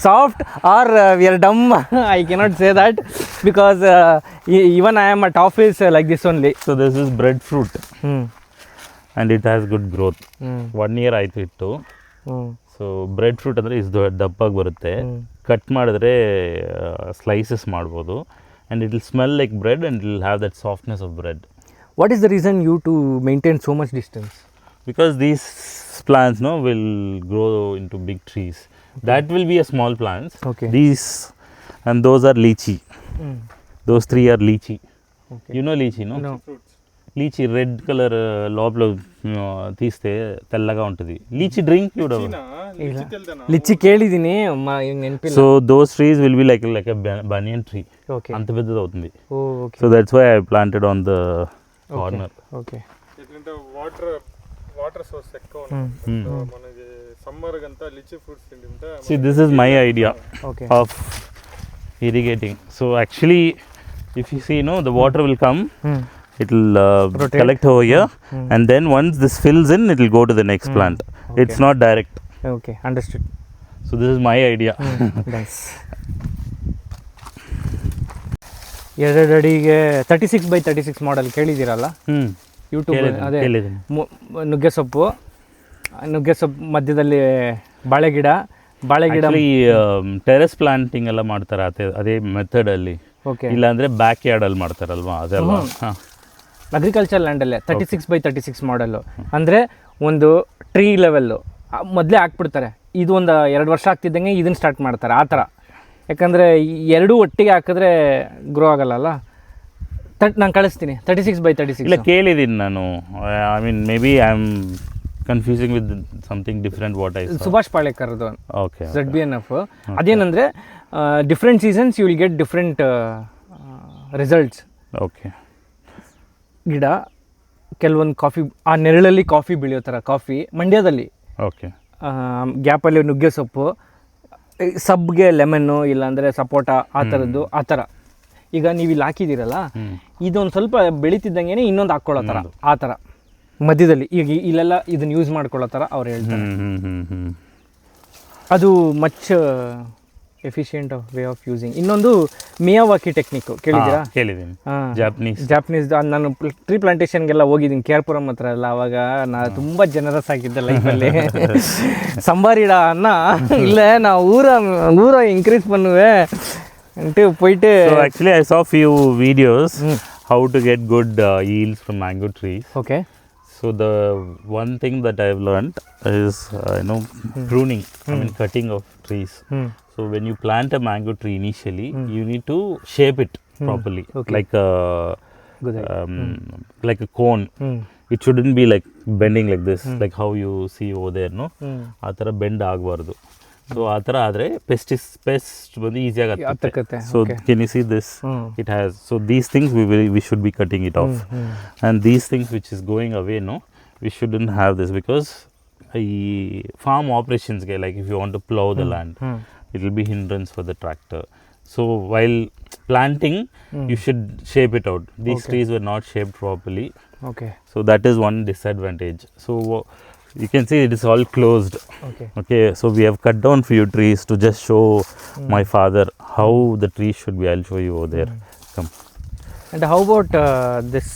soft or we are dumb. I cannot say that because even I am at office like this only. So this is breadfruit Hmm. and it has good growth. Hmm. 1 year ಆಯಿತು ಇಟ್ಟು. Hmm. So bread fruit ಅಂದರೆ ಇದು ದಪ್ಪಾಗಿ ಬರುತ್ತೆ. Cut ಮಾಡಿದ್ರೆ slices ಮಾಡ್ಬೋದು and it will smell like bread and it will have that softness of bread. What is the reason you to maintain so much distance? Because these plants will grow into big trees. That will be a small plants. Okay. These and those are lychee. Those three are lychee. Okay. You know lychee, no? No. Lychee red colour లోపల తీస్తే తెల్లగా ఉంటుంది. Lychee drink కూడా. Litchi కేಳಿದೀನಿ ನೆನಪಿಲ್ಲ. So those trees will be like a banyan tree. Okay. అంత పెద్దది అవుతుంది. Okay. So that's why I planted on the corner. Okay. ఎందుకంటే వాటర్ సోర్స్ ఎక్కువ మనకి సమ్మర్ గంతా లిచీ ఫ్రూట్స్ తింటే. See, this is my idea of irrigating. So actually if you see, the water will come. It will collect over here and then once this fills in it will go to the next plant. Okay. It's not direct. Okay, understood. So this is my idea. Nice. 2 ಅಡಿಗೆ 36x36 model ಕೇಳಿದ್ದೀರಲ್ಲ YouTube. ಅದೇ ನುಗ್ಗೆ ಸೊಪ್ಪು ಮಧ್ಯದಲ್ಲಿ ಬಾಳೆ ಗಿಡ terrace planting ಎಲ್ಲ ಮಾಡ್ತಾರೆ ಅದೇ ಮೆಥಡ್ ಅಲ್ಲಿ. ಇಲ್ಲ ಅಂದ್ರೆ ಬ್ಯಾಕ್ ಯಾರ್ಡ್ ಅಲ್ಲಿ ಮಾಡ್ತಾರಲ್ವಾ ಅದೆಲ್ಲ. ಅಗ್ರಿಕಲ್ಚರ್ ಲ್ಯಾಂಡಲ್ಲೇ 36x36 ಮಾಡೆಲ್ಲು ಅಂದರೆ ಒಂದು ಟ್ರೀ ಲೆವೆಲ್ಲು ಮೊದಲೇ ಹಾಕ್ಬಿಡ್ತಾರೆ. ಇದು ಒಂದು 2 ವರ್ಷ ಆಗ್ತಿದ್ದಂಗೆ ಇದನ್ನು ಸ್ಟಾರ್ಟ್ ಮಾಡ್ತಾರೆ ಆ ಥರ. ಯಾಕಂದರೆ ಎರಡೂ ಒಟ್ಟಿಗೆ ಹಾಕಿದ್ರೆ ಗ್ರೋ ಆಗಲ್ಲ. ನಾನು ಕಳಿಸ್ತೀನಿ 36x36. ಇಲ್ಲ ಕೇಳಿದ್ದೀನಿ ನಾನು. I mean maybe I am confusing with something different what I Subhash ಪಾಳೇಕರ್ದು. ಓಕೆ. ZBNF. ಅದೇನಂದರೆ different seasons you will get different results. Okay. ಗಿಡ ಕೆಲವೊಂದು ಕಾಫಿ ಆ ನೆರಳಲ್ಲಿ ಕಾಫಿ ಬೆಳೆಯೋ ಥರ ಕಾಫಿ ಮಂಡ್ಯದಲ್ಲಿ. ಓಕೆ. ಗ್ಯಾಪಲ್ಲಿ ನುಗ್ಗೆ ಸೊಪ್ಪು, ಸಬ್ಗೆ ಲೆಮನ್ನು ಇಲ್ಲಾಂದರೆ ಸಪೋಟ ಆ ಥರದ್ದು ಆ ಥರ. ಈಗ ನೀವು ಇಲ್ಲಿ ಹಾಕಿದ್ದೀರಲ್ಲ ಇದೊಂದು ಸ್ವಲ್ಪ ಬೆಳೀತಿದ್ದಂಗೆ ಇನ್ನೊಂದು ಹಾಕ್ಕೊಳ್ಳೋ ಥರ ಆ ಥರ ಮಧ್ಯದಲ್ಲಿ. ಈಗ ಇಲ್ಲೆಲ್ಲ ಇದನ್ನು ಯೂಸ್ ಮಾಡ್ಕೊಳ್ಳೋ ಥರ ಅವ್ರು ಹೇಳ್ತಾರೆ. ಅದು much efficient way of using. ಇನ್ನೊಂದು ಮಿಯಾವಾಕಿ ಟೆಕ್ನಿಕ್ಕು ಕೇಳಿದ್ದೀರಾ? ಕೇಳಿದ್ದೀನಿ. ಜಾಪನೀಸ್. ನಾನು ಟ್ರೀ ಪ್ಲಾಂಟೇಶನ್ಗೆಲ್ಲ ಹೋಗಿದ್ದೀನಿ ಕೇರ್ಪುರಂ ಹತ್ರ ಎಲ್ಲ. ಅವಾಗ ನಾನು ತುಂಬ ಜನರಸ್ ಆಗಿದ್ದೆ ಲೈಫಲ್ಲಿ. ಸಂಬಾರಿಡ ಅನ್ನ ಇಲ್ಲ ನಾ ಊರ ಇನ್ಕ್ರೀಸ್ பண்ணுவே ಅಂಟು போயிட்டு. So actually I saw few videos how to get good yields from mango trees. Okay. So the one thing that I've learned is pruning. I mean cutting of trees. So when you plant a mango tree initially, you need to shape it properly. Okay. Like a cone. It shouldn't be like bending like this, like how you see over there, no? ಆ ಥರ bend ಆಗಬಾರ್ದು. So ಆ ಥರ ಆದರೆ pest ಬಂದು ಈಸಿಯಾಗಿ ಹತ್ತುತ್ತೆ. So can you see this? It has. So these things we should be cutting it off. And these things which is going away, we shouldn't have this because ಈ farm ಆಪರೇಷನ್ಸ್ಗೆ like if you want to plough the land it will be hindrance for the tractor. So while planting you should shape it out. These trees were not shaped properly. Okay. So that is one disadvantage. So you can see it is all closed. Okay. So we have cut down few trees to just show my father how the trees should be. I'll show you over there. Come. And how about this